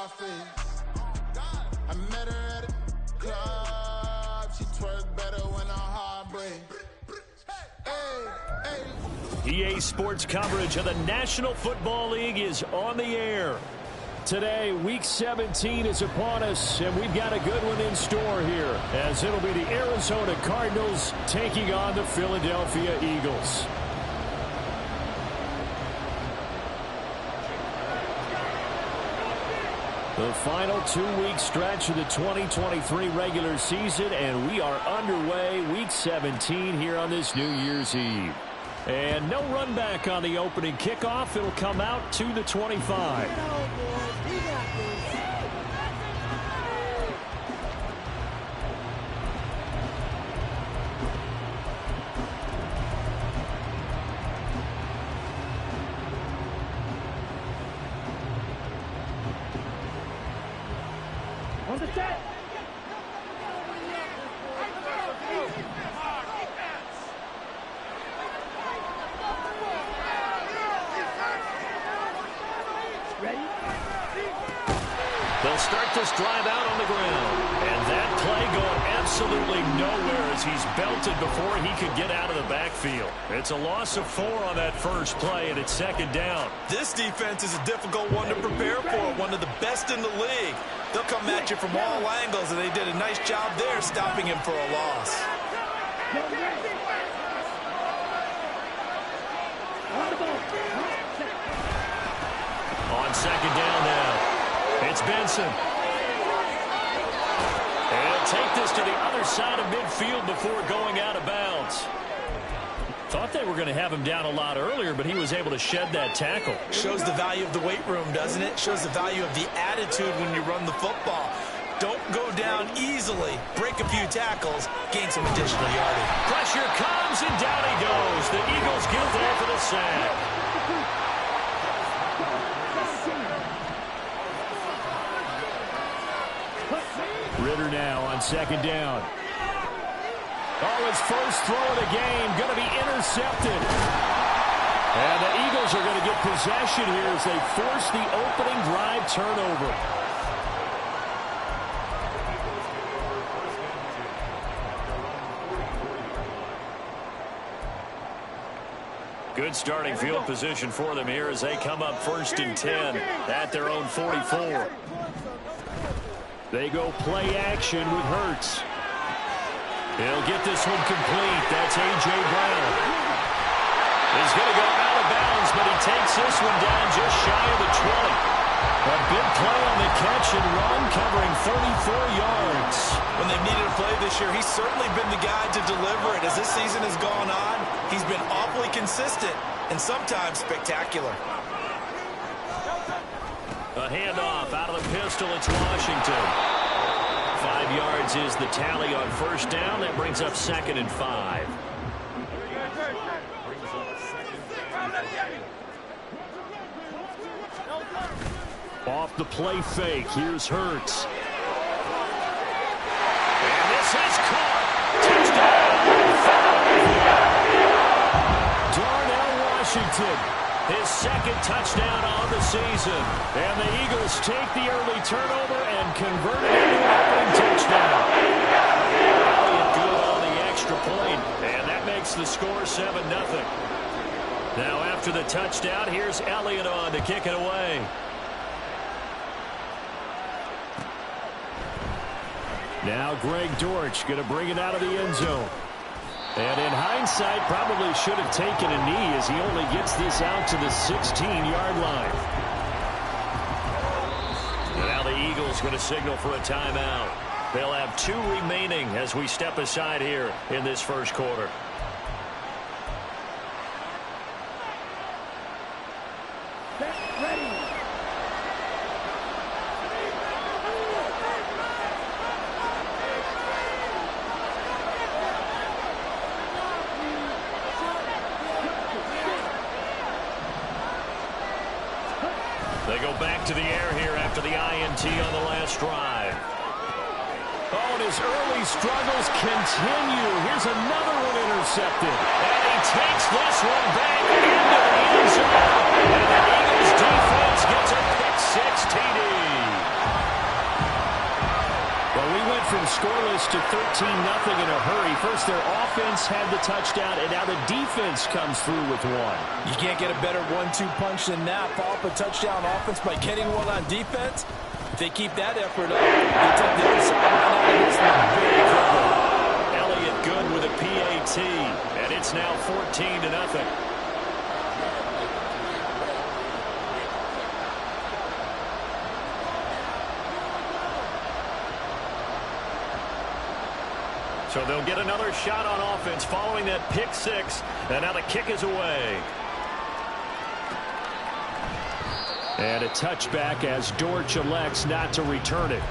Scarface. I met her at a club. She twerk better when I heartbreak. EA Sports coverage of the National Football League is on the air. Today, Week 17 is upon us, and we've got a good one in store here, as it'll be the Arizona Cardinals taking on the Philadelphia Eagles. The final 2-week stretch of the 2023 regular season, and we are underway Week 17 here on this New Year's Eve. And no run back on the opening kickoff. It'll come out to the 25. On the set. They'll start this drive out on the ground. And that play going absolutely nowhere as he's belted before he could get out of the backfield. It's a loss of 4 on that first play, and it's second down. This defense is a difficult one to prepare for, one of the best in the league. They'll come at you from all angles, and they did a nice job there stopping him for a loss. On second down now. It's Benson. And he'll take this to the other side of midfield before going out of bounds. Thought they were going to have him down a lot earlier, but he was able to shed that tackle. Shows the value of the weight room, doesn't it? Shows the value of the attitude when you run the football. Don't go down easily. Break a few tackles. Gain some additional yardage. Pressure comes, and down he goes. The Eagles get there for the sack. Ritter now on second down. Oh, his first throw of the game going to be intercepted. And the Eagles are going to get possession here as they force the opening drive turnover. Good starting field position for them here as they come up 1st and 10 at their own 44. They go play action with Hurts. He'll get this one complete. That's A.J. Brown. He's going to go out of bounds, but he takes this one down just shy of the 20. A big play on the catch and run, covering 34 yards. When they've needed a play this year, he's certainly been the guy to deliver it. As this season has gone on, he's been awfully consistent and sometimes spectacular. A handoff out of the pistol. It's Washington. 5 yards is the tally on first down. That brings up 2nd and 5. Off the play fake. Here's Hurts. And this is caught. Touchdown. Darnell Washington. His 2nd touchdown on the season. And the Eagles take the early turnover and convert it into an opening touchdown. Elliott good on the extra point. And that makes the score 7-0. Now after the touchdown, here's Elliott on to kick it away. Now Greg Dortch going to bring it out of the end zone. And in hindsight, probably should have taken a knee as he only gets this out to the 16-yard line. And now the Eagles going to signal for a timeout. They'll have 2 remaining as we step aside here in this first quarter. They go back to the air here after the INT on the last drive. Oh, and his early struggles continue. Here's another one intercepted. And he takes this one back into the end zone. And the Eagles defense gets a pick-6 TD. scoreless to 13-0 in a hurry. First, their offense had the touchdown, and now the defense comes through with one. You can't get a better 1-2 punch than that. Follow up a touchdown offense by getting one on defense. If they keep that effort up, they take the other side right now against them very quickly. Elliott good with a PAT, and it's now 14-0. So they'll get another shot on offense following that pick six. And now the kick is away. And a touchback as Dortch elects not to return it.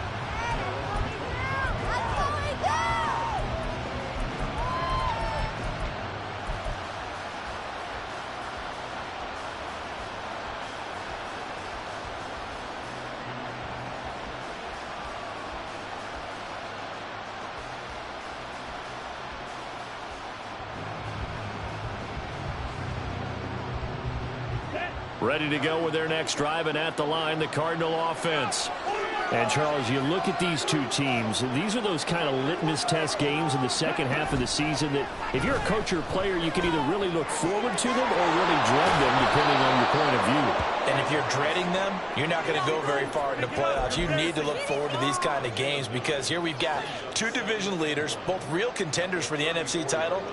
Ready to go with their next drive, and at the line, the Cardinal offense. And, Charles, you look at these two teams, and these are those kind of litmus test games in the second half of the season that if you're a coach or a player, you can either really look forward to them or really dread them, depending on your point of view. And if you're dreading them, you're not going to go very far in the playoffs. You need to look forward to these kind of games because here we've got two division leaders, both real contenders for the NFC title.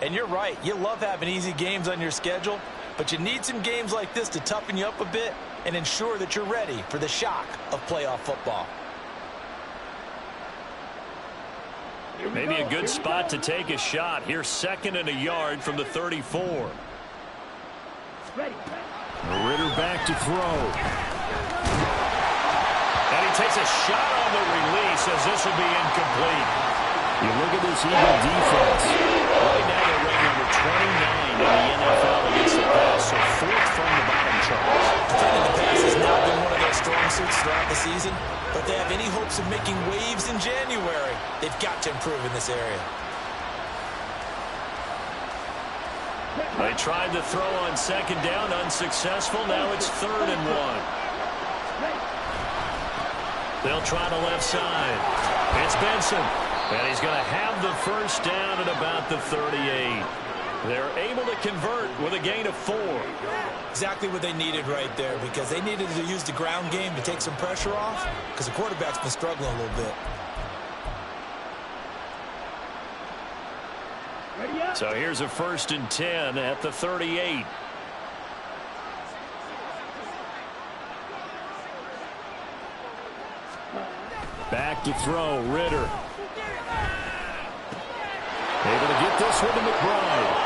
And you're right, you love having easy games on your schedule, but you need some games like this to toughen you up a bit and ensure that you're ready for the shock of playoff football. Maybe a good spot to take a shot. Here's 2nd and a yard from the 34. Ritter back to throw. And he takes a shot on the release as this will be incomplete. You look at this Eagle defense. Right now they're ranked number 29 in the NFL against the pass, so 4th from the bottom, Charles. Defending the pass has not been one of their strong suits throughout the season, but they have any hopes of making waves in January. They've got to improve in this area. They tried to throw on 2nd down, unsuccessful. Now it's 3rd and 1. They'll try the left side. It's Benson. And he's going to have the first down at about the 38. They're able to convert with a gain of 4. Exactly what they needed right there because they needed to use the ground game to take some pressure off because the quarterback's been struggling a little bit. So here's a 1st and 10 at the 38. Back to throw, Ritter. Able to get this one to McBride.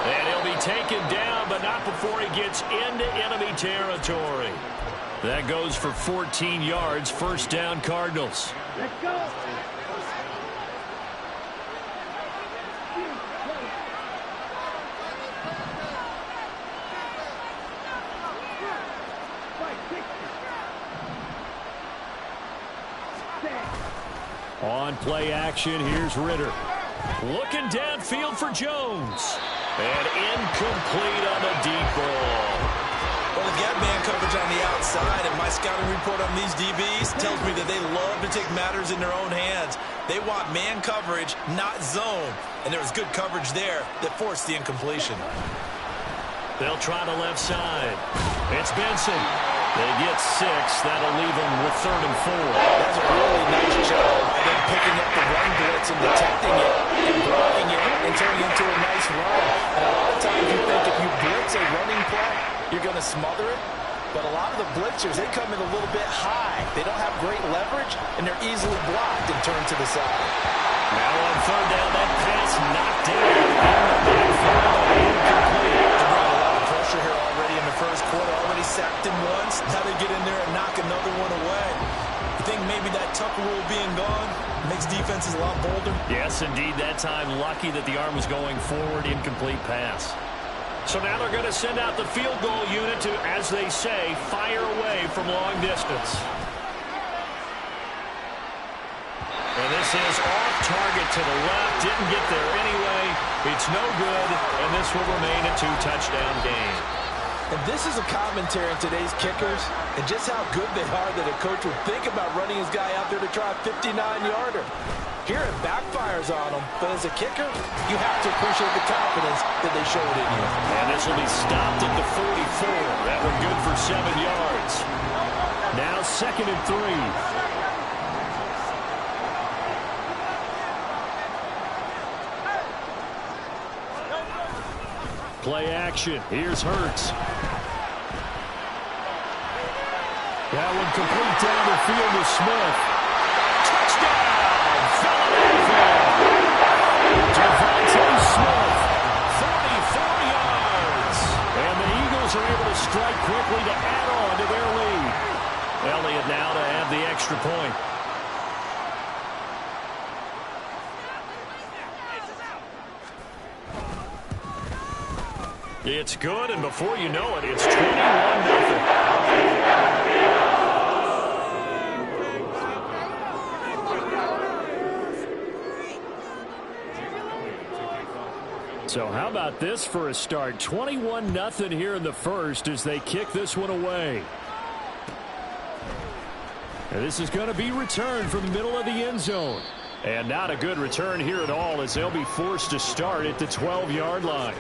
And he'll be taken down, but not before he gets into enemy territory. That goes for 14 yards, 1st down Cardinals. Let's go. On play action, here's Ritter. Looking downfield for Jones. And incomplete on the deep ball. Well, they've got man coverage on the outside, and my scouting report on these DBs tells me that they love to take matters in their own hands. They want man coverage, not zone. And there was good coverage there that forced the incompletion. They'll try the left side. It's Benson. They get 6. That'll leave them with 3rd and 4. That's a really nice job by them picking up the run blitz and detecting it and blocking it and turning it into a nice run. And a lot of times you think if you blitz a running play, you're going to smother it. But a lot of the blitzers, they come in a little bit high. They don't have great leverage, and they're easily blocked and turned to the side. Now on 3rd down, that pass knocked down in the backfield, incomplete. They brought a lot of pressure here already in the first quarter. Already sacked him once. Now they get in there and knock another one away. You think maybe that Tucker rule being gone makes defenses a lot bolder? Yes, indeed. That time, lucky that the arm was going forward, incomplete pass. So now they're going to send out the field goal unit to, as they say, fire away from long distance. And this is off target to the left. Didn't get there anyway. It's no good, and this will remain a 2-touchdown game. And this is a commentary on today's kickers and just how good they are that a coach would think about running his guy out there to try a 59-yarder. Here it backfires on him, but as a kicker, you have to appreciate the confidence that they showed in you. And this will be stopped at the 44. That one good for 7 yards. Now 2nd and 3. Play action. Here's Hurts. That one complete down the field to Smith. Touchdown! Devontae Smith, 44 yards. And the Eagles are able to strike quickly to add on to their lead. Elliott now to have the extra point. It's good, and before you know it, it's 21-0. So how about this for a start? 21-0 here in the first as they kick this one away. And this is going to be returned from the middle of the end zone. And not a good return here at all as they'll be forced to start at the 12-yard line.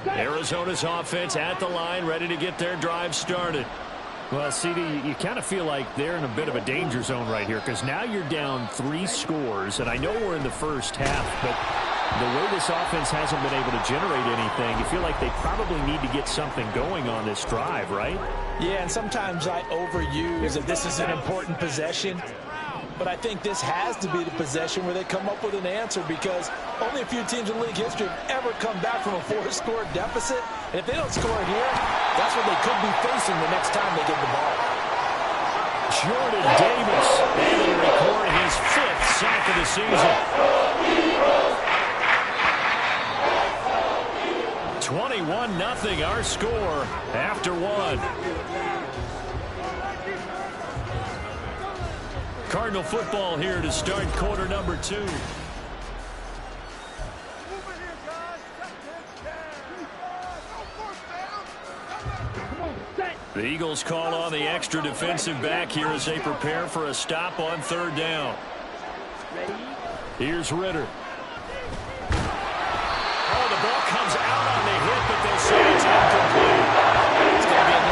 Arizona's offense at the line, ready to get their drive started. Well, CD, you kind of feel like they're in a bit of a danger zone right here because now you're down 3 scores, and I know we're in the first half, but the way this offense hasn't been able to generate anything, you feel like they probably need to get something going on this drive, right? Yeah, and sometimes I overuse that this is an important possession. But I think this has to be the possession where they come up with an answer because only a few teams in league history have ever come back from a 4-score deficit. And if they don't score here, that's what they could be facing the next time they get the ball. Jordan Davis able to record his 5th sack of the season. 21-0 our score after 1. Cardinal football here to start quarter number 2. The Eagles call on the extra defensive back here as they prepare for a stop on 3rd down. Here's Ritter. Oh, the ball comes out on the hit, but they'll say it's incomplete. It's going to be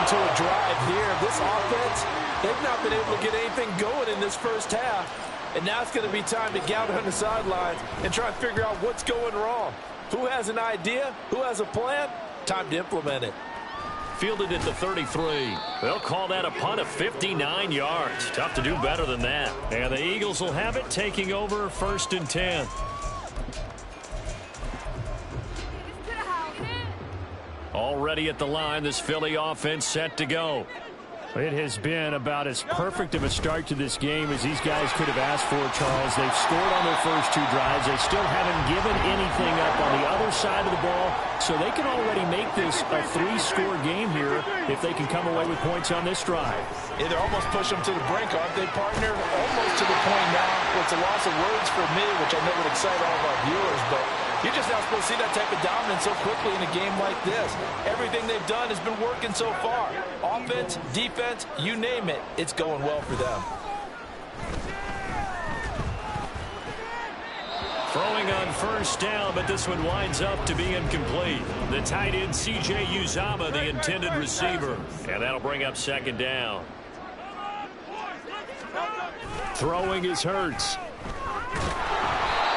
to a drive here. This offense, they've not been able to get anything going in this first half. And now it's going to be time to gather on the sidelines and try and figure out what's going wrong. Who has an idea? Who has a plan? Time to implement it. Fielded at the 33. They'll call that a punt of 59 yards. Tough to do better than that. And the Eagles will have it taking over 1st and 10. Already at the line, this Philly offense set to go. It has been about as perfect of a start to this game as these guys could have asked for, Charles. They've scored on their first 2 drives. They still haven't given anything up on the other side of the ball, so they can already make this a 3-score game here if they can come away with points on this drive. Yeah, they're almost pushing them to the brink, aren't they, partner? Almost to the point now where it's a loss of words for me, which I know would excite all of our viewers, but you're just not supposed to see that type of dominance so quickly in a game like this. Everything they've done has been working so far. Offense, defense, you name it, it's going well for them. Throwing on 1st down, but this one winds up to be incomplete. The tight end, C.J. Uzama, the intended receiver. And that'll bring up 2nd down. Throwing is Hurts.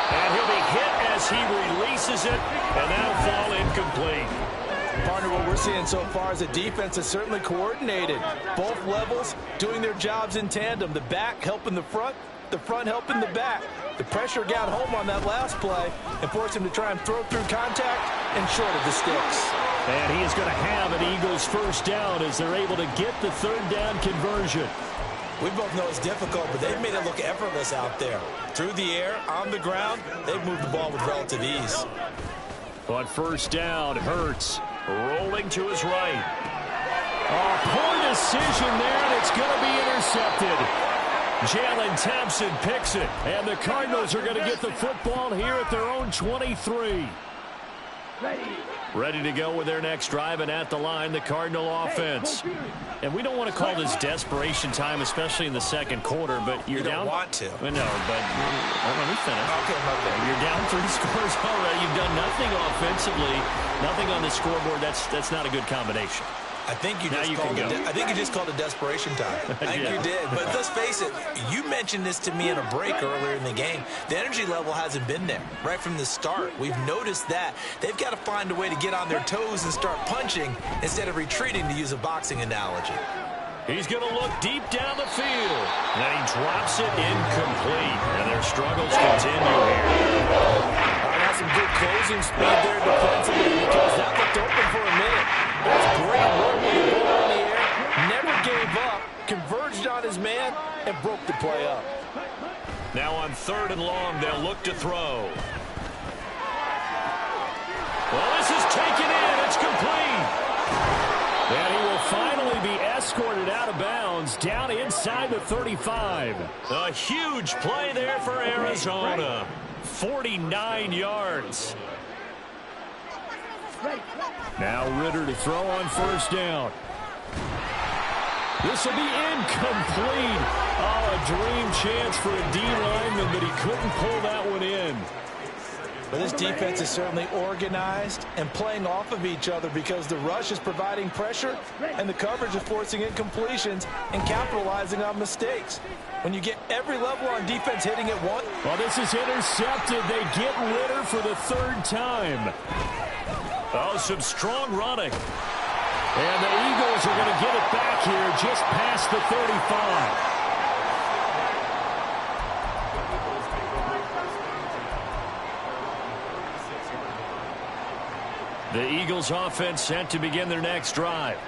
And he'll be hit as he releases it, and that'll fall incomplete. Partner, what we're seeing so far is the defense is certainly coordinated. Both levels doing their jobs in tandem. The back helping the front helping the back. The pressure got home on that last play and forced him to try and throw through contact and short of the sticks. And he is going to have an Eagles 1st down as they're able to get the 3rd down conversion. We both know it's difficult, but they've made it look effortless out there. Through the air, on the ground, they've moved the ball with relative ease. On first down, Hurts rolling to his right. Oh, poor decision there, and it's going to be intercepted. Jalen Thompson picks it, and the Cardinals are going to get the football here at their own 23. Ready to go with their next drive, and at the line, the Cardinal offense. And we don't want to call this desperation time, especially in the second quarter, but you're down. You don't want to. No, but let me finish. Okay. You're down 3 scores already. You've done nothing offensively, nothing on the scoreboard. That's not a good combination. I think you just called it desperation time. I think you did. But let's face it, you mentioned this to me in a break earlier in the game. The energy level hasn't been there right from the start. We've noticed that. They've got to find a way to get on their toes and start punching instead of retreating, to use a boxing analogy. He's going to look deep down the field. And then he drops it incomplete. And their struggles continue here. Got some good closing speed there defensively because that looked open for a minute. That's great work with the ball in the air. Never gave up. Converged on his man and broke the play up. Now on 3rd and long, they'll look to throw. Well, this is taken in. It's complete. And he will finally be escorted out of bounds down inside the 35. A huge play there for Arizona. 49 yards. Now Ritter to throw on first down. This will be incomplete. Oh, a dream chance for a D lineman, but he couldn't pull that one in. But this defense is certainly organized and playing off of each other because the rush is providing pressure and the coverage is forcing incompletions and capitalizing on mistakes. When you get every level on defense hitting at once. Well, this is intercepted. They get Ritter for the 3rd time. Oh, some strong running. And the Eagles are going to get it back here just past the 35. The Eagles offense set to begin their next drive.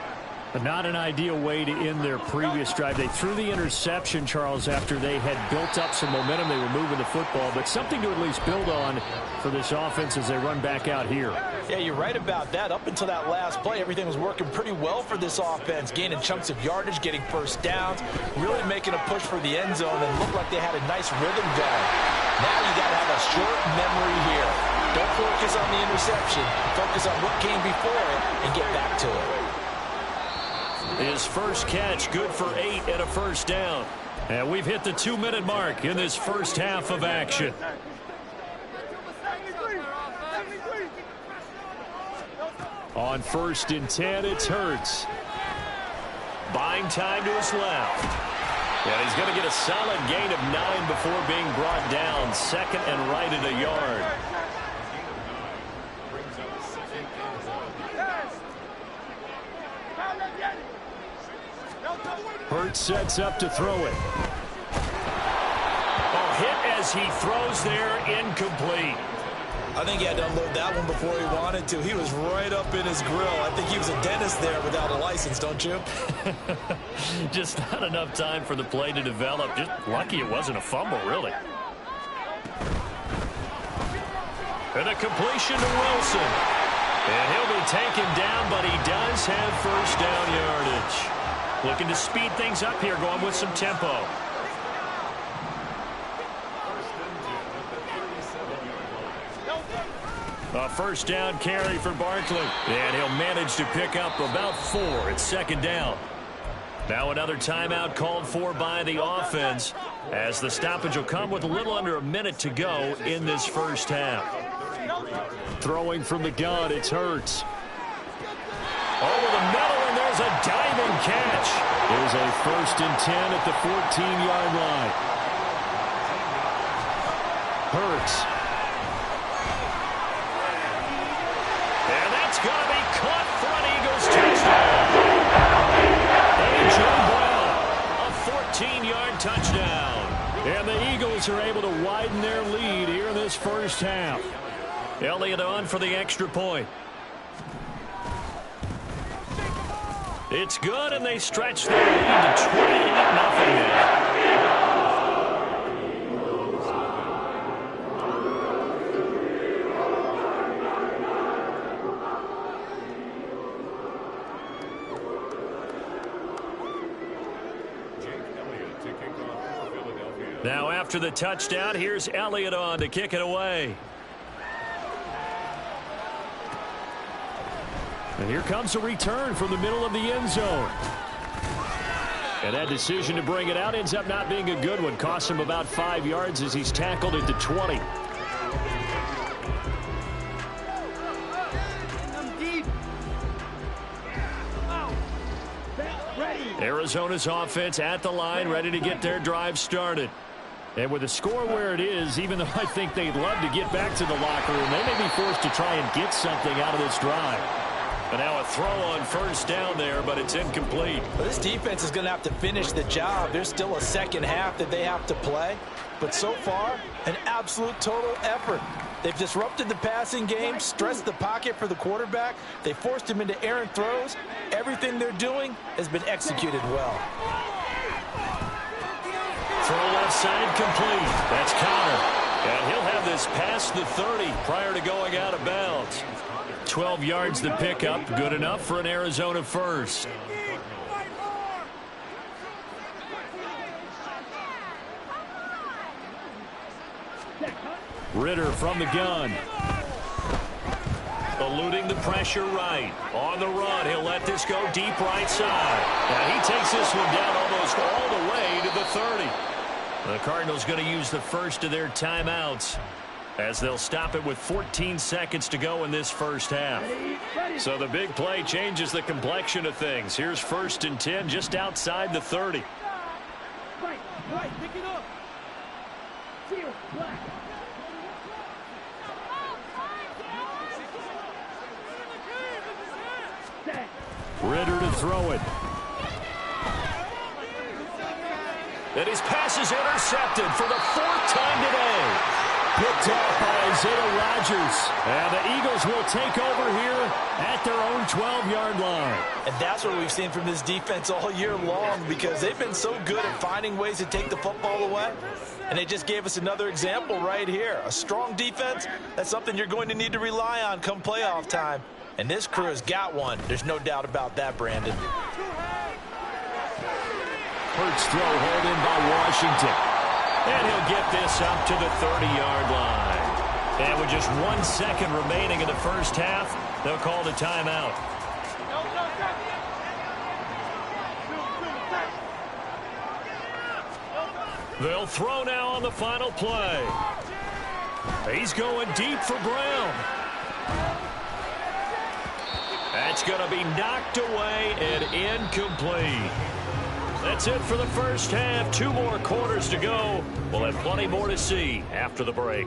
But not an ideal way to end their previous drive. They threw the interception, Charles, after they had built up some momentum. They were moving the football, but something to at least build on for this offense as they run back out here. Yeah, you're right about that. Up until that last play, everything was working pretty well for this offense. Gaining chunks of yardage, getting first downs, really making a push for the end zone, and looked like they had a nice rhythm going. Now you got to have a short memory here. Don't focus on the interception. Focus on what came before it and get back to it. His first catch, good for 8 and a first down. And we've hit the 2-minute mark in this first half of action. On 1st and 10, it's Hurts. Buying time to his left. And he's going to get a solid gain of 9 before being brought down. 2nd and right at a yard. Hurts sets up to throw it. Oh, hit as he throws there, incomplete. I think he had to unload that one before he wanted to. He was right up in his grill. I think he was a dentist there without a license, don't you? Just not enough time for the play to develop. Just lucky it wasn't a fumble, really. And a completion to Wilson. And he'll be taken down, but he does have first down yardage. Looking to speed things up here, going with some tempo. A first down carry for Barkley. And he'll manage to pick up about 4. It's 2nd down. Now another timeout called for by the offense, as the stoppage will come with a little under a minute to go in this first half. Throwing from the gun, it's Hurts. Over the middle, and there's a diving catch. There's a 1st and 10 at the 14-yard line. Hurts. And that's going to be caught for an Eagles touchdown. A.J. Brown, a 14-yard touchdown. And the Eagles are able to widen their lead here in this first half. Elliott on for the extra point. It's good, and they stretch their lead to 28-0 now. Now after the touchdown, here's Elliott on to kick it away. And here comes a return from the middle of the end zone. And that decision to bring it out ends up not being a good one. Costs him about 5 yards as he's tackled at the 20. Arizona's offense at the line, ready to get their drive started. And with the score where it is, even though I think they'd love to get back to the locker room, they may be forced to try and get something out of this drive. And now a throw on first down there, but it's incomplete. Well, this defense is going to have to finish the job. There's still a second half that they have to play. But so far, an absolute total effort. They've disrupted the passing game, stressed the pocket for the quarterback. They forced him into errant throws. Everything they're doing has been executed well. Throw left side complete. That's Connor. And he'll have this past the 30 prior to going out of bounds. 12 yards the pickup. Good enough for an Arizona first. Ritter from the gun. Eluding the pressure right. On the run, he'll let this go deep right side. Now he takes this one down almost all the way to the 30. The Cardinals going to use the first of their timeouts as they'll stop it with 14 seconds to go in this first half. So the big play changes the complexion of things. Here's 1st and 10 just outside the 30. Right, pick it up. Field, black. Ritter to throw it. And his pass is intercepted for the 4th time today. Picked off by Isaiah Rodgers. And the Eagles will take over here at their own 12-yard line. And that's what we've seen from this defense all year long, because they've been so good at finding ways to take the football away. And they just gave us another example right here. A strong defense, that's something you're going to need to rely on come playoff time. And this crew has got one. There's no doubt about that, Brandon. Hurts throw hauled in by Washington. And he'll get this up to the 30-yard line. And with just 1 second remaining in the first half, they'll call the timeout. They'll throw now on the final play. He's going deep for Brown. That's going to be knocked away and incomplete. That's it for the first half. 2 more quarters to go. We'll have plenty more to see after the break.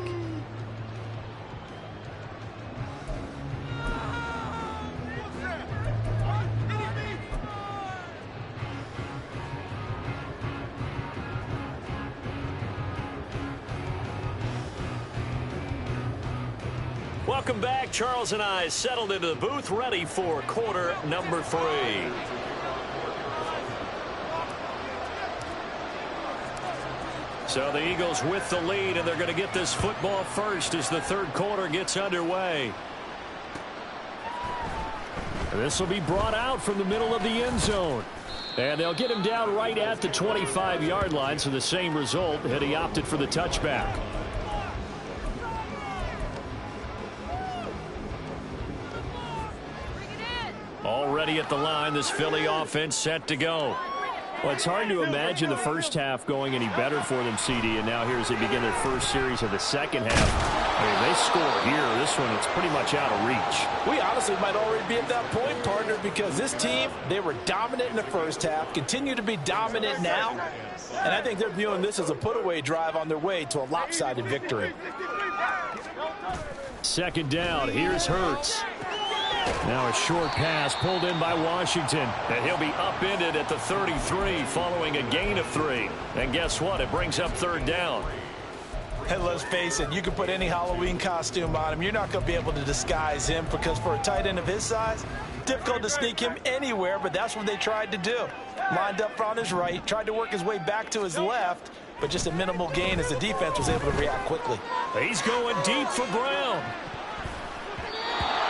Welcome back. Charles and I settled into the booth, ready for quarter number 3. So the Eagles with the lead, and they're going to get this football first as the 3rd quarter gets underway. This will be brought out from the middle of the end zone. And they'll get him down right at the 25-yard line, so the same result had he opted for the touchback. Already at the line, this Philly offense set to go. Well, it's hard to imagine the first half going any better for them, CD, and now here as they begin their first series of the second half. I mean, they score here. This one, it's pretty much out of reach. We honestly might already be at that point, partner, because this team, they were dominant in the first half, continue to be dominant now, and I think they're viewing this as a put-away drive on their way to a lopsided victory. 2nd down, here's Hurts. Now a short pass pulled in by Washington. And he'll be upended at the 33 following a gain of 3. And guess what? It brings up 3rd down. And let's face it, you can put any Halloween costume on him. You're not going to be able to disguise him, because for a tight end of his size, difficult to sneak him anywhere, but that's what they tried to do. Lined up on his right, tried to work his way back to his left, but just a minimal gain as the defense was able to react quickly. He's going deep for Brown.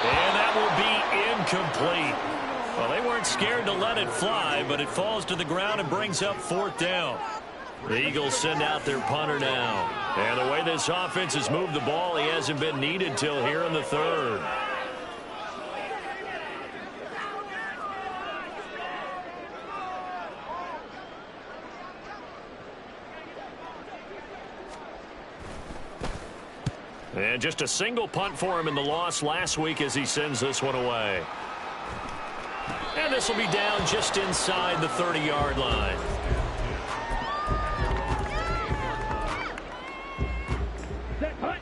And that will be incomplete. Well, they weren't scared to let it fly, but it falls to the ground and brings up 4th down. The Eagles send out their punter now. And the way this offense has moved the ball, he hasn't been needed till here in the third. And just a single punt for him in the loss last week as he sends this one away. And this will be down just inside the 30-yard line.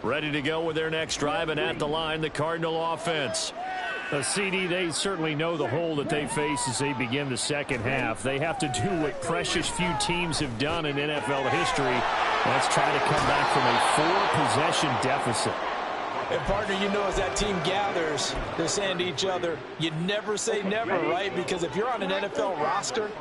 Ready to go with their next drive, and at the line, the Cardinal offense. CD, they certainly know the hole that they face as they begin the second half. They have to do what precious few teams have done in NFL history. Let's try to come back from a 4-possession deficit. And, partner, you know as that team gathers, they're saying to each other, you never say never, right? Because if you're on an NFL roster,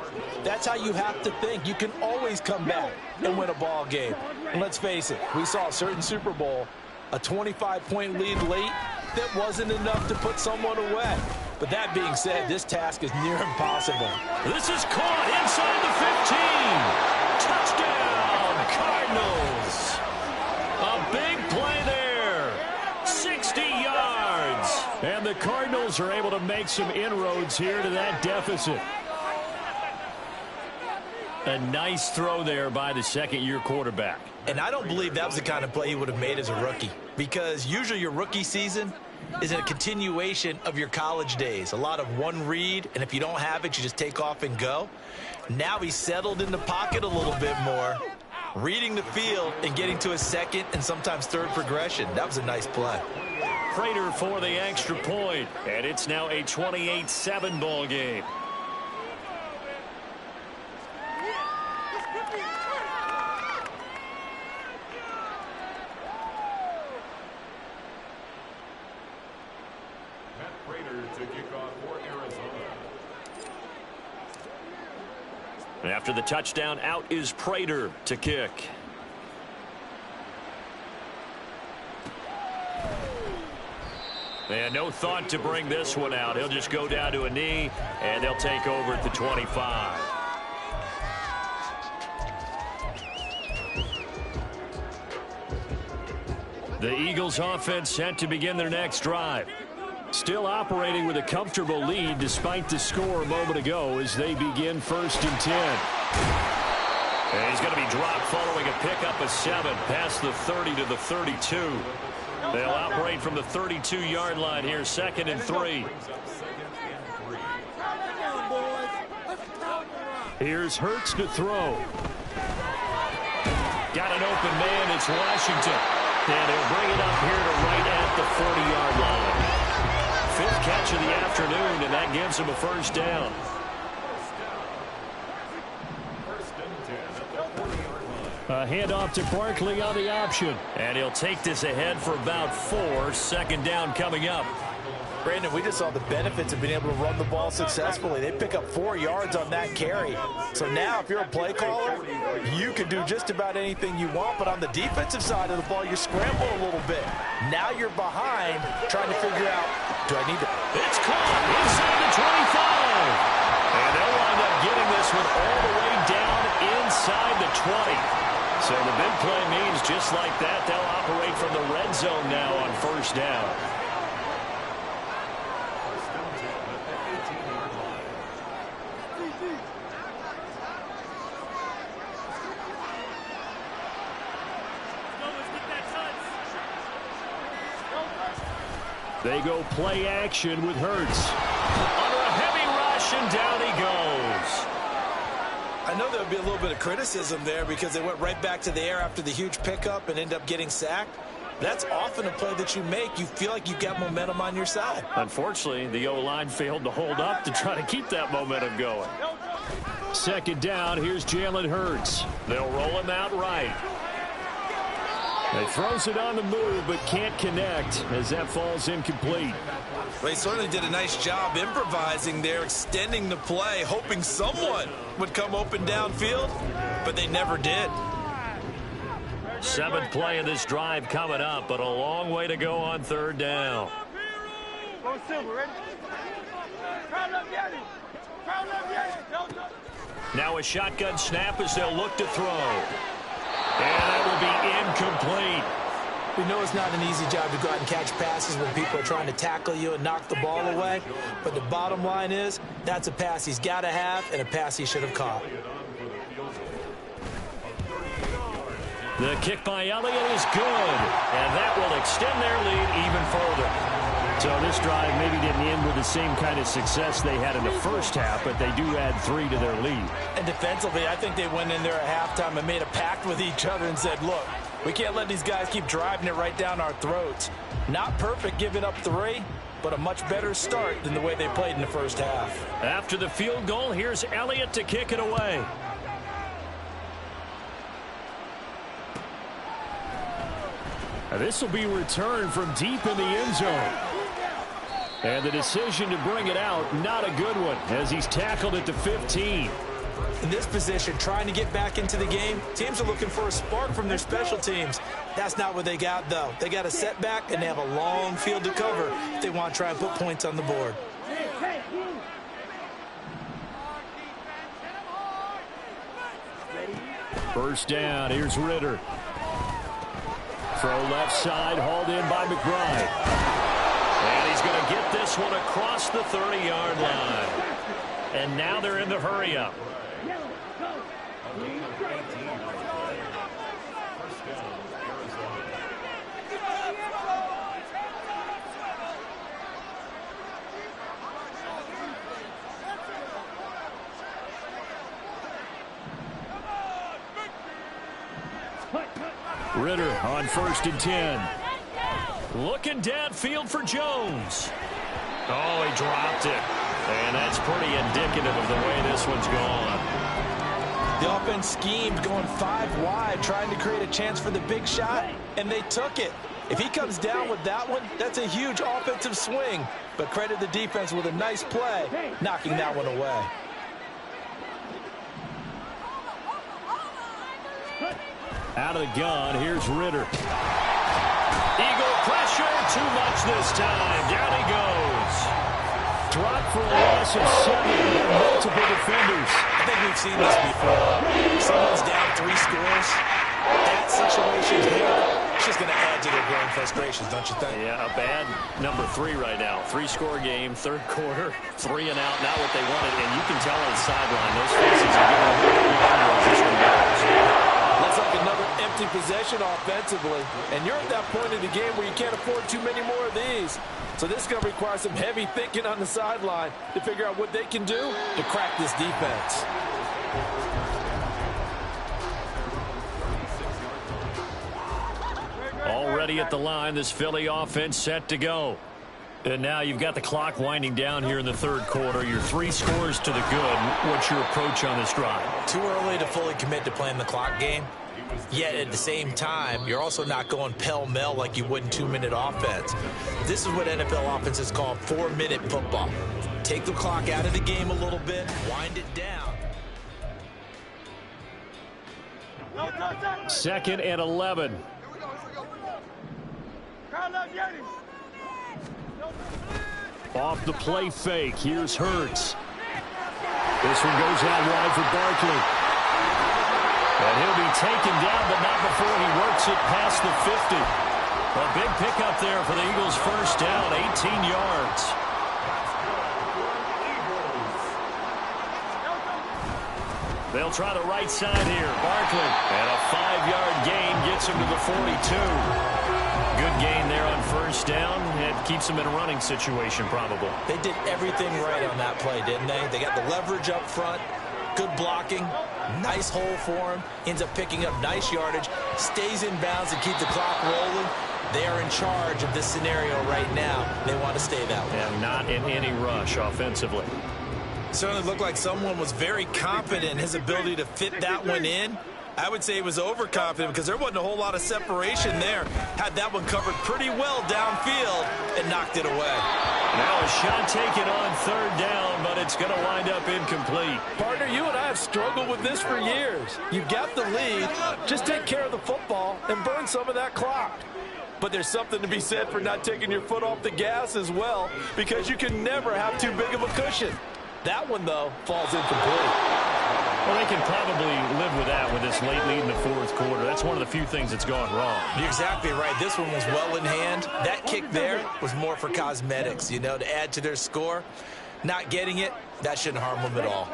that's how you have to think. You can always come back and win a ball game. And let's face it, we saw a certain Super Bowl, a 25-point lead late, that wasn't enough to put someone away. But that being said, this task is near impossible. This is caught inside the 15. Touchdown, Cardinals. A big play there. 60 yards. And the Cardinals are able to make some inroads here to that deficit. A nice throw there by the second-year quarterback. And I don't believe that was the kind of play he would have made as a rookie, because usually your rookie season is a continuation of your college days. A lot of one read, and if you don't have it, you just take off and go. Now he's settled in the pocket a little bit more, reading the field and getting to a second and sometimes third progression. That was a nice play. Prater for the extra point, and it's now a 28-7 ball game. After the touchdown, out is Prater to kick. And no thought to bring this one out. He'll just go down to a knee, and they'll take over at the 25. The Eagles offense set to begin their next drive. Still operating with a comfortable lead despite the score a moment ago as they begin 1st and 10. And he's going to be dropped following a pickup of 7 past the 30 to the 32. They'll operate from the 32-yard line here, 2nd and 3. Here's Hurts to throw. Got an open man. It's Washington. And he'll bring it up here to right at the 40-yard line. 5th catch of the afternoon, and that gives him a 1st down. A handoff to Barkley on the option. And he'll take this ahead for about 4. 2nd down coming up. Brandon, we just saw the benefits of being able to run the ball successfully. They pick up 4 yards on that carry. So now if you're a play caller, you can do just about anything you want. But on the defensive side of the ball, you scramble a little bit. Now you're behind trying to figure out, do I need to? It's caught inside the 25. And they'll wind up getting this one all the way down inside the 20. So the big play means just like that, they'll operate from the red zone now on 1st down. They go play action with Hurts. Under a heavy rush, and down he goes. I know there would be a little bit of criticism there because they went right back to the air after the huge pickup and end up getting sacked. That's often a play that you make. You feel like you've got momentum on your side. Unfortunately, the O-line failed to hold up to try to keep that momentum going. 2nd down, here's Jalen Hurts. They'll roll him out right. He throws it on the move, but can't connect as that falls incomplete. They certainly did a nice job improvising there, extending the play, hoping someone would come open downfield, but they never did. 7th play of this drive coming up, but a long way to go on 3rd down. Now a shotgun snap as they'll look to throw. And that will be incomplete. We know it's not an easy job to go out and catch passes when people are trying to tackle you and knock the ball away. But the bottom line is, that's a pass he's got to have and a pass he should have caught. The kick by Elliott is good. And that will extend their lead even further. So this drive maybe didn't end with the same kind of success they had in the first half, but they do add 3 to their lead. And defensively, I think they went in there at halftime and made a pact with each other and said, look, we can't let these guys keep driving it right down our throats. Not perfect giving up 3, but a much better start than the way they played in the first half. After the field goal, here's Elliott to kick it away. This will be returned from deep in the end zone. And the decision to bring it out, not a good one, as he's tackled at the 15. In this position, trying to get back into the game, teams are looking for a spark from their special teams. That's not what they got, though. They got a setback, and they have a long field to cover if they want to try and put points on the board. First down, here's Ritter. Throw left side, hauled in by McBride. And he's going to get this one across the 30-yard line. And now they're in the hurry-up. Ritter on 1st and 10. Looking downfield for Jones. Oh, he dropped it. And that's pretty indicative of the way this one's gone. The offense schemed going 5 wide, trying to create a chance for the big shot, and they took it. If he comes down with that one, that's a huge offensive swing. But credit the defense with a nice play, knocking that one away. Out of the gun, here's Ritter. Eagle pressure, too much this time. Down he goes. Dropped for a loss of 7 and multiple defenders. I think we've seen this before. Someone's down 3 scores. That situation here, it's just going to add to their growing frustrations, don't you think? Yeah, a bad number 3 right now. 3-score game, 3rd quarter, 3 and out, not what they wanted. And you can tell on the sideline, those faces are getting as this one goes. Looks like another empty possession offensively. And you're at that point in the game where you can't afford too many more of these. So this is going to require some heavy thinking on the sideline to figure out what they can do to crack this defense. Already at the line, this Philly offense set to go. And now you've got the clock winding down here in the 3rd quarter. You're 3 scores to the good. What's your approach on this drive? Too early to fully commit to playing the clock game. Yet at the same time, you're also not going pell-mell like you would in 2-minute offense. This is what NFL offenses call 4-minute football. Take the clock out of the game a little bit, wind it down. 2nd and 11. Off the play fake, here's Hurts. This one goes out wide for Barkley. And he'll be taken down, but not before he works it past the 50. A big pickup there for the Eagles' first down, 18 yards. They'll try the right side here. Barkley. And a 5-yard gain gets him to the 42. Good gain there on first down. It keeps them in a running situation, probably. They did everything right on that play, didn't they? They got the leverage up front, good blocking, nice hole for him, ends up picking up nice yardage, stays in bounds and keep the clock rolling. They are in charge of this scenario right now. They want to stay that way. And not in any rush offensively. Certainly looked like someone was very confident in his ability to fit that one in. I would say he was overconfident because there wasn't a whole lot of separation there. Had that one covered pretty well downfield and knocked it away. Now a shot taken on 3rd down, but it's going to wind up incomplete. Partner, you and I have struggled with this for years. You've got the lead. Just take care of the football and burn some of that clock. But there's something to be said for not taking your foot off the gas as well, because you can never have too big of a cushion. That one, though, falls incomplete. Well, they can probably live with that with this late lead in the fourth quarter. That's one of the few things that's gone wrong. You're exactly right. This one was well in hand. That kick there was more for cosmetics, you know, to add to their score. Not getting it, that shouldn't harm them at all.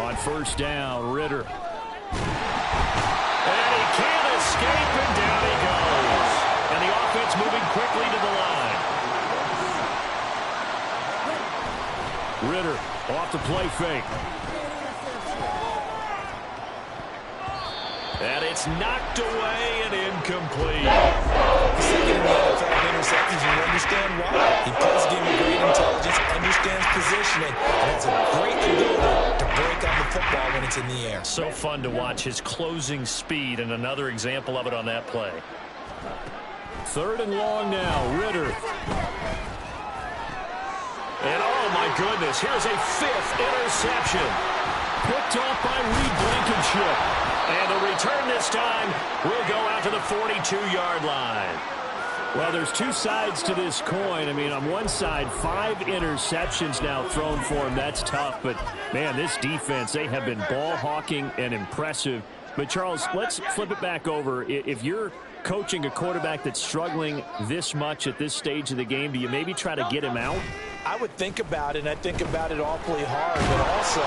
On first down, Ritter. And he can't escape, and down he goes. And the offense moving quickly to the line. Ritter off the play fake. And it's knocked away and incomplete. Second in the NFL interceptions, you understand why. He plays a game of great intelligence, understands positioning, and has a great ability to break on the football when it's in the air. So fun to watch his closing speed, and another example of it on that play. Third and long now, Ritter. And oh my goodness, here's a fifth interception. Picked off by Reed Blankenship. And the return this time will go out to the 42-yard line. Well, there's two sides to this coin. I mean, on one side, 5 interceptions now thrown for him. That's tough. But, man, this defense, they have been ball hawking and impressive. But, Charles, let's flip it back over. If you're coaching a quarterback that's struggling this much at this stage of the game, do you maybe try to get him out? I would think about it, and I think about it awfully hard. But also,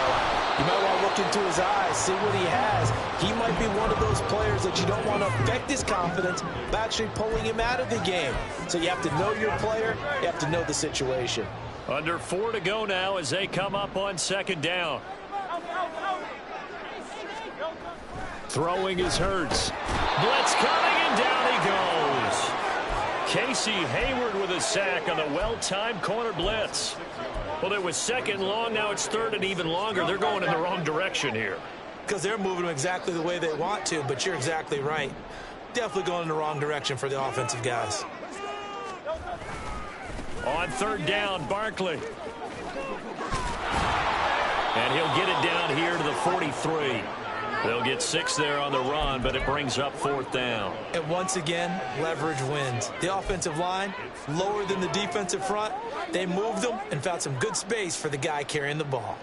you might want to look into his eyes, see what he has. He might be one of those players that you don't want to affect his confidence by actually pulling him out of the game. So you have to know your player. You have to know the situation. Under 4 to go now as they come up on second down. Throwing is Hurts. Blitz coming, and down he goes. Casey Hayward with a sack on the well-timed corner blitz. Well, it was second long. Now it's third and even longer. They're going in the wrong direction here. Because they're moving them exactly the way they want to, but you're exactly right. Definitely going in the wrong direction for the offensive guys. On third down, Barkley. And he'll get it down here to the 43. They'll get 6 there on the run, but it brings up fourth down. And once again, leverage wins. The offensive line, lower than the defensive front. They moved them and found some good space for the guy carrying the ball.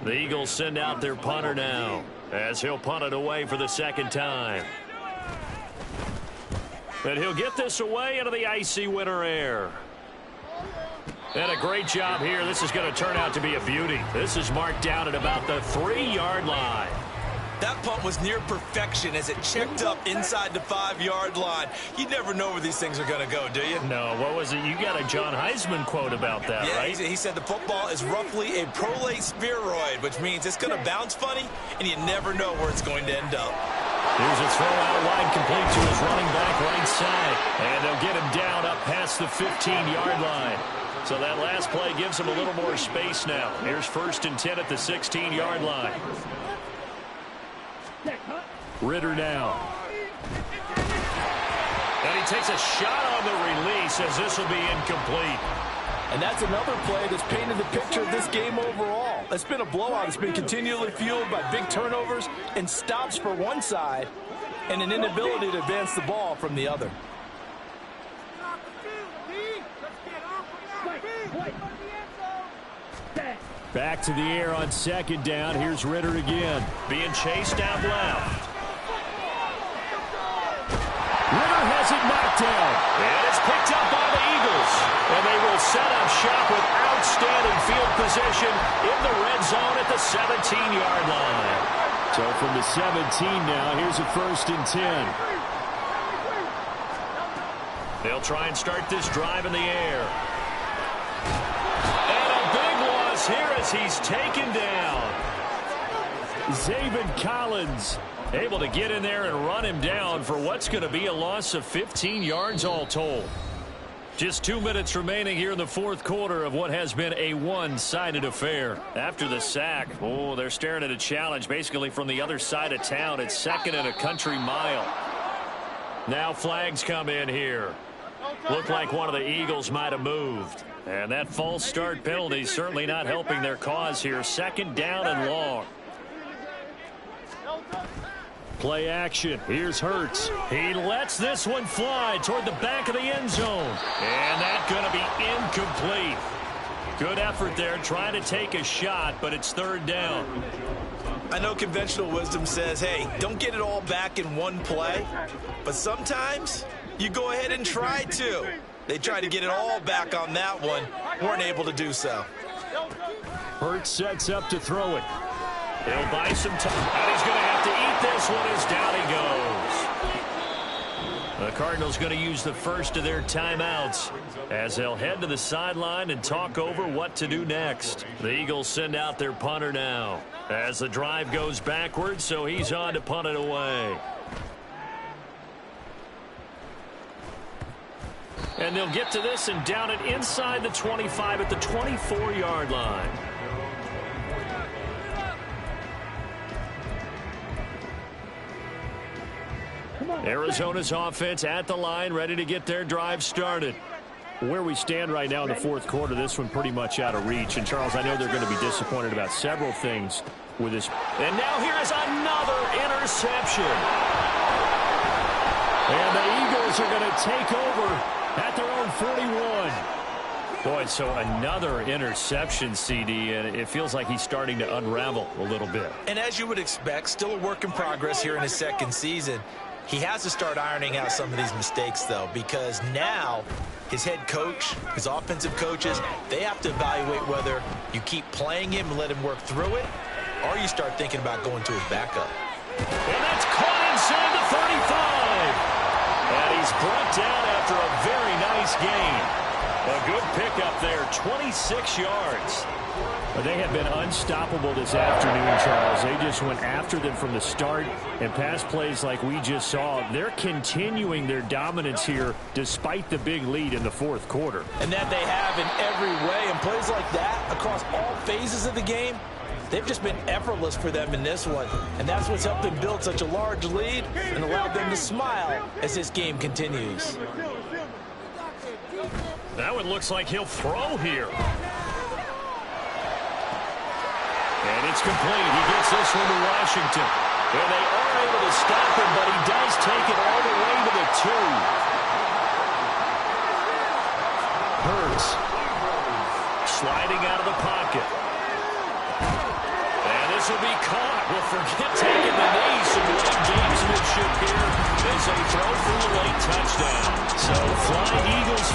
The Eagles send out their punter now as he'll punt it away for the second time. And he'll get this away into the icy winter air. And a great job here. This is going to turn out to be a beauty. This is marked down at about the 3-yard line. That punt was near perfection as it checked up inside the 5-yard line. You never know where these things are going to go, do you? No, what was it? You got a John Heisman quote about that, yeah, right? He said the football is roughly a prolate spheroid, which means it's going to bounce funny, and you never know where it's going to end up. Here's a throw out wide, complete to his running back right side. And they'll get him down up past the 15-yard line. So that last play gives him a little more space now. Here's first and 10 at the 16-yard line. Ritter now. And he takes a shot on the release as this will be incomplete. And that's another play that's painted the picture of this game overall. It's been a blowout. It's been continually fueled by big turnovers and stops for one side and an inability to advance the ball from the other. Back to the air on second down. Here's Ritter again. Being chased down left. Ritter has it knocked down. And it's picked up by the Eagles. And they will set up shop with outstanding field position in the red zone at the 17-yard line. So from the 17 now, here's a first and 10. They'll try and start this drive in the air. Here as he's taken down. Zaven Collins able to get in there and run him down for what's going to be a loss of 15 yards all told. Just 2 minutes remaining here in the fourth quarter of what has been a one-sided affair. After the sack, oh, they're staring at a challenge basically from the other side of town. It's second and a country mile. Now flags come in here. Looked like one of the Eagles might have moved. And that false start penalty is certainly not helping their cause here. Second down and long. Play action. Here's Hurts. He lets this one fly toward the back of the end zone. And that's going to be incomplete. Good effort there, trying to take a shot, but it's third down. I know conventional wisdom says, hey, don't get it all back in one play, but sometimes you go ahead and try to. They tried to get it all back on that one, weren't able to do so. Hurts sets up to throw it. He'll buy some time, and he's going to have to eat this one as down he goes. The Cardinals going to use the first of their timeouts as they'll head to the sideline and talk over what to do next. The Eagles send out their punter now as the drive goes backwards, so he's on to punt it away. And they'll get to this and down it inside the 25 at the 24-yard line. Arizona's offense at the line, ready to get their drive started. Where we stand right now in the fourth quarter, this one pretty much out of reach. And, Charles, I know they're going to be disappointed about several things with this. And now here is another interception. And the Eagles are going to take over at their own 41. Boy, so another interception, CD, and it feels like he's starting to unravel a little bit. And as you would expect, still a work in progress here in his second season. He has to start ironing out some of these mistakes, though, because now his head coach, his offensive coaches, they have to evaluate whether you keep playing him and let him work through it, or you start thinking about going to his backup. And that's caught inside the 35. And he's brought down after a very nice gain. A good pickup there, 26 yards. They have been unstoppable this afternoon, Charles. They just went after them from the start, and pass plays like we just saw. They're continuing their dominance here despite the big lead in the fourth quarter. And that they have in every way. And plays like that across all phases of the game, they've just been effortless for them in this one. And that's what's helped them build such a large lead and allowed them to smile as this game continues. That one looks like he'll throw here. And it's complete. He gets this one to Washington. And they are able to stop him, but he does take it all the way to the 2. Hurts sliding out of the pocket. And this will be caught. We'll forget taking the knee. Some late gamesmanship here as they throw for the late touchdown. So Flying Eagles